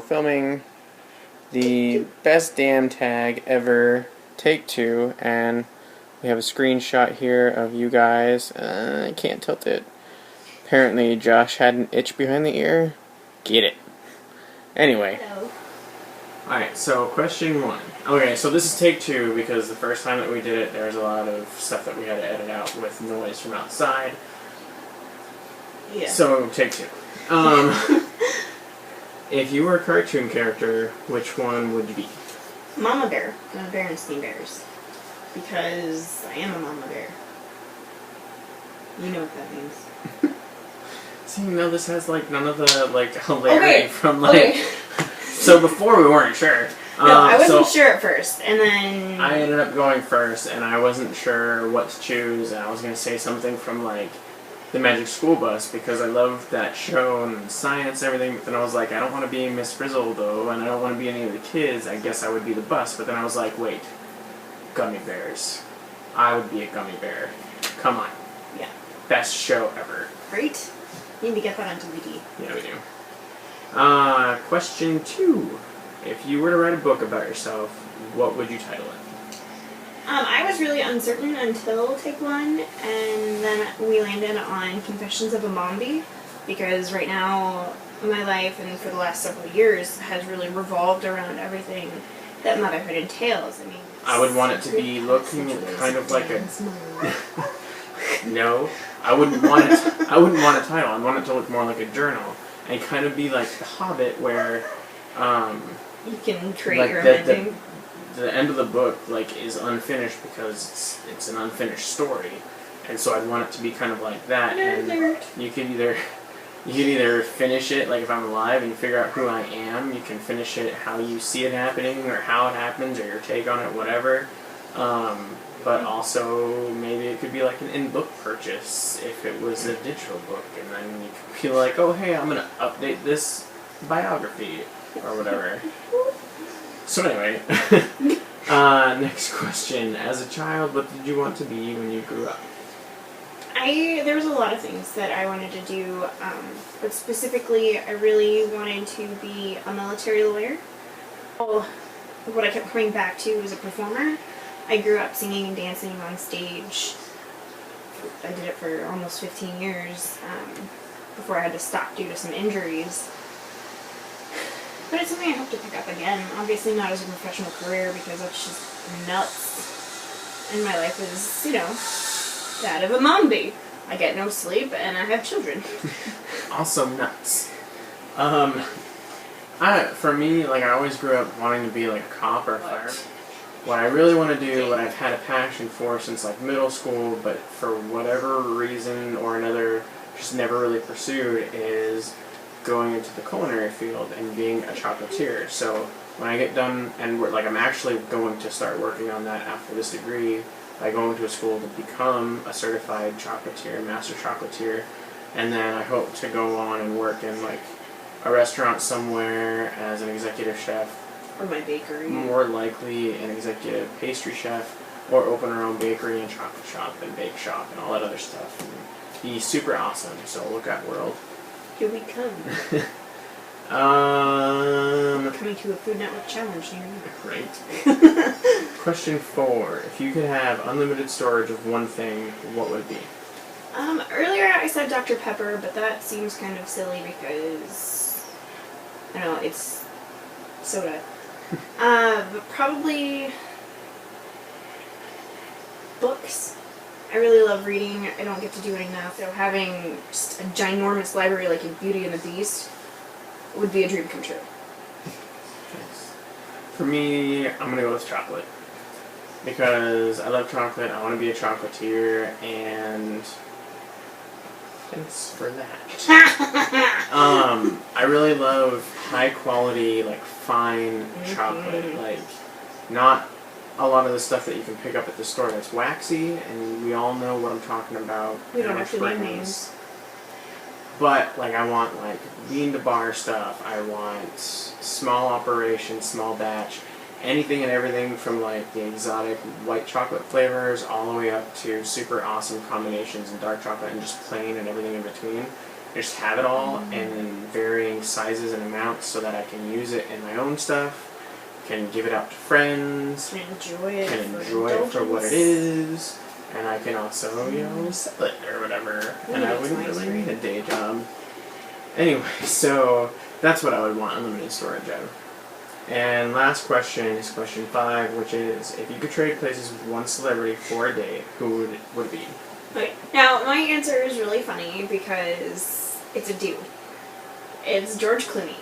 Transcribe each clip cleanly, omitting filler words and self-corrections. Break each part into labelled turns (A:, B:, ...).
A: filming the best damn tag ever, take two, and we have a screenshot here of you guys. I can't tilt it. Apparently Josh had an itch behind the ear. Get it. Anyway.
B: Hello.
A: Alright, so question one. Okay, so this is take two because the first time that we did it, there was a lot of stuff that we had to edit out with noise from outside.
B: Yeah.
A: So, take two. If you were a cartoon character, which one would you be?
B: Mama Bear. I'm a Berenstain Bears. Because I am a Mama Bear. You know what that means.
A: See, no, this has, like, none of the, like, hilarity from, like...
B: Okay.
A: So before we weren't sure.
B: No, I wasn't sure at first, and then...
A: I ended up going first, and I wasn't sure what to choose, and I was going to say something from, like, the Magic School Bus, because I loved that show and science and everything, but then I was like, I don't want to be Miss Frizzle, though, and I don't want to be any of the kids. I guess I would be the bus, but then I was like, wait, gummy bears. I would be a gummy bear. Come on.
B: Yeah.
A: Best show ever.
B: Right? You need to get that on DVD.
A: Yeah, we do. Question two. If you were to write a book about yourself, what would you title it?
B: I was really uncertain until take one, and then we landed on Confessions of a Mombi, because right now my life and for the last several years has really revolved around everything that motherhood entails. I mean,
A: I would want it to be looking kind of like a... No, I wouldn't want it. I wouldn't want a title. I want it to look more like a journal, and kind of be like The Hobbit, where
B: you can create
A: like
B: your own ending.
A: The end of the book like is unfinished because it's an unfinished story, and so I'd want it to be kind of like that. And you could either finish it, like if I'm alive and you figure out who I am, you can finish it how you see it happening or how it happens or your take on it, whatever. But also maybe it could be like an in-book purchase if it was a digital book, and then you could be like, oh hey, I'm gonna update this biography or whatever. So anyway, next question. As a child, what did you want to be when you grew up?
B: There was a lot of things that I wanted to do, but specifically I really wanted to be a military lawyer. Well, what I kept coming back to was a performer. I grew up singing and dancing on stage. I did it for almost 15 years before I had to stop due to some injuries. But it's something I hope to pick up again. Obviously not as a professional career because that's just nuts. And my life is, you know, that of a mombi. I get no sleep and I have children.
A: Also nuts. For me, like I always grew up wanting to be like a cop or a fireman. What I really want to do, what I've had a passion for since like middle school, but for whatever reason or another, just never really pursued, is going into the culinary field and being a chocolatier. So when I get done, and I'm actually going to start working on that after this degree, by going to a school to become a certified chocolatier, master chocolatier, and then I hope to go on and work in like a restaurant somewhere as an executive chef.
B: Or my bakery.
A: More likely an executive pastry chef, or open our own bakery and chocolate shop and bake shop and all that other stuff. And be super awesome, so look out world.
B: Here we come. Coming to a Food Network challenge near you.
A: Great. Question 4. If you could have unlimited storage of one thing, what would it be?
B: Earlier I said Dr. Pepper, but that seems kind of silly because, I don't know, it's soda. But probably books. I really love reading. I don't get to do it enough. So having just a ginormous library like in Beauty and the Beast would be a dream come true.
A: Nice. For me, I'm going to go with chocolate. Because I love chocolate, I want to be a chocolatier, and thanks for that. I really love high quality, like fine chocolate. Like, not a lot of the stuff that you can pick up at the store that's waxy, and we all know what I'm talking about.
B: We don't have to name names.
A: But, like, I want, like, bean to bar stuff. I want small operation, small batch. Anything and everything from, like, the exotic white chocolate flavors all the way up to super awesome combinations in dark chocolate and just plain and everything in between. just have it all in varying sizes and amounts so that I can use it in my own stuff, can give it out to friends,
B: Can enjoy it
A: for what it is, and I can also, you know, sell it or whatever, and I wouldn't really need a day job. Anyway, so that's what I would want unlimited storage of. And last question is question 5, which is, if you could trade places with one celebrity for a day, who would it be?
B: Okay, now my answer is really funny because it's a dude. It's George Clooney.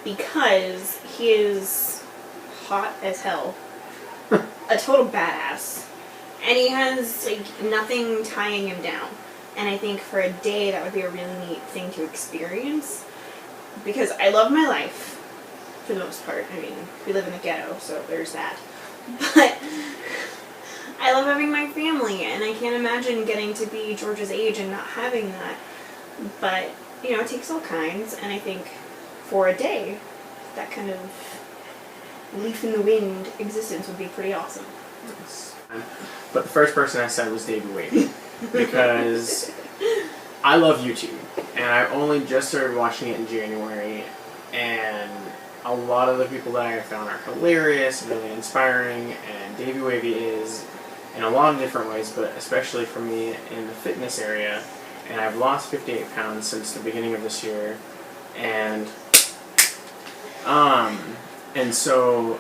B: Because he is hot as hell. A total badass. And he has, like, nothing tying him down. And I think for a day that would be a really neat thing to experience. Because I love my life. For the most part. I mean, we live in the ghetto, so there's that. But I love having my family, and I can't imagine getting to be George's age and not having that. But, you know, it takes all kinds, and I think for a day, that kind of leaf in the wind existence would be pretty awesome.
A: Yes. But the first person I said was David Wade. Because I love YouTube, and I only just started watching it in January, and a lot of the people that I found are hilarious and really inspiring, and Davey Wavy is in a lot of different ways, but especially for me in the fitness area, and I've lost 58 pounds since the beginning of this year, and so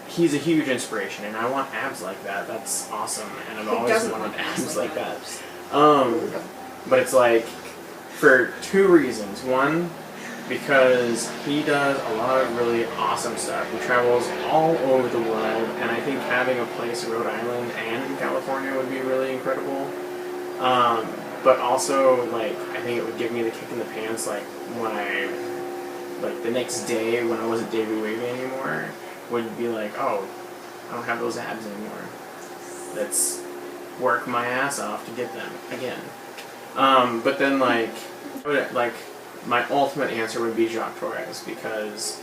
A: he's a huge inspiration, and I want abs like that. That's awesome, and I've always wanted abs like that. But it's like, for 2 reasons. One, because he does a lot of really awesome stuff. He travels all over the world, and I think having a place in Rhode Island and in California would be really incredible. But also, like, I think it would give me the kick in the pants, like, when the next day when I wasn't Davey Wavy anymore, would be like, oh, I don't have those abs anymore. Let's work my ass off to get them again. But then, my ultimate answer would be Jacques Torres, because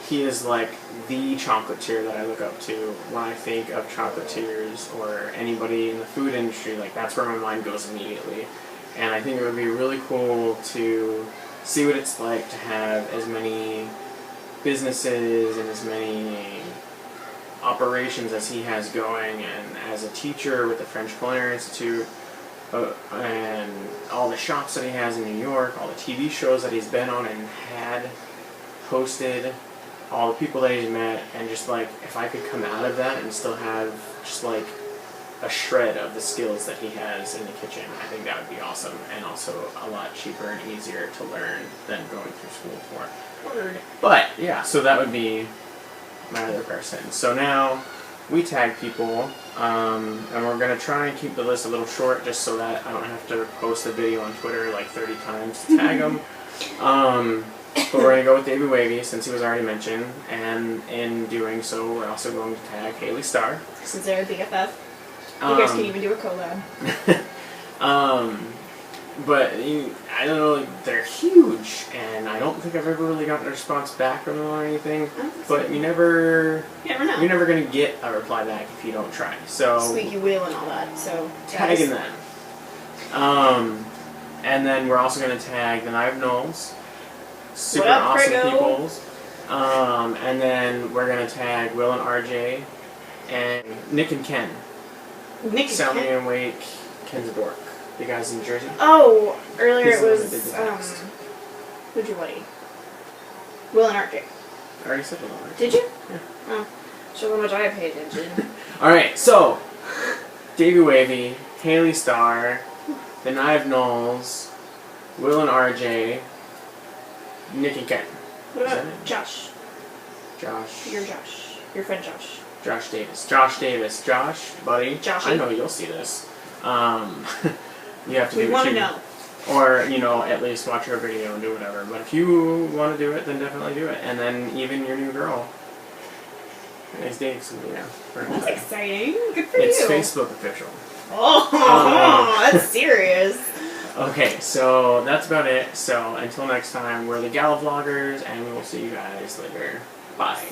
A: he is like the chocolatier that I look up to when I think of chocolatiers or anybody in the food industry. Like, that's where my mind goes immediately. And I think it would be really cool to see what it's like to have as many businesses and as many operations as he has going, and as a teacher with the French Culinary Institute, and all the shops that he has in New York, all the TV shows that he's been on and had hosted, all the people that he's met, and just like, if I could come out of that and still have just like a shred of the skills that he has in the kitchen, I think that would be awesome, and also a lot cheaper and easier to learn than going through school for.
B: Word.
A: But yeah, so that would be my other person. So now we tag people, and we're going to try and keep the list a little short just so that I don't have to post a video on Twitter like 30 times to tag them. But we're going to go with Davey Wavy since he was already mentioned, and in doing so we're also going to tag Haley Starr.
B: Since they're a BFF. You guys can even do a collab.
A: But I don't know, like, they're huge, and I don't think I've ever really gotten a response back from them or anything. But you never know. You're never gonna get a reply back if you don't try. So
B: squeaky wheel and all that. So
A: tagging them. And then we're also gonna tag the Knife Knowles, super awesome people. And then we're gonna tag Will and RJ, and Nick and Ken. Salmi and Wake, Ken's a dork. The guys in New Jersey?
B: Oh, earlier it was, who'd you buddy? Will and RJ.
A: I already said Will and RJ.
B: Did you?
A: Yeah.
B: Oh, show how much I paid attention.
A: Alright, so, Davey Wavy, Haley Starr, the Knife Knowles, Will and RJ, Nick and Ken.
B: What about Josh?
A: Josh.
B: Your Josh. Your friend Josh.
A: Josh Davis. Josh Davis. Josh, buddy.
B: Joshy.
A: I know you'll see this. You have to do it too.
B: We want to know.
A: Or, at least watch our video and do whatever. But if you want to do it, then definitely do it. And then even your new girl. Nice dates, yeah.
B: That's exciting. Good for
A: it's
B: you.
A: It's Facebook official.
B: Oh, that's serious.
A: Okay, so that's about it. So until next time, we're the Gala Vloggers, and we will see you guys later. Bye.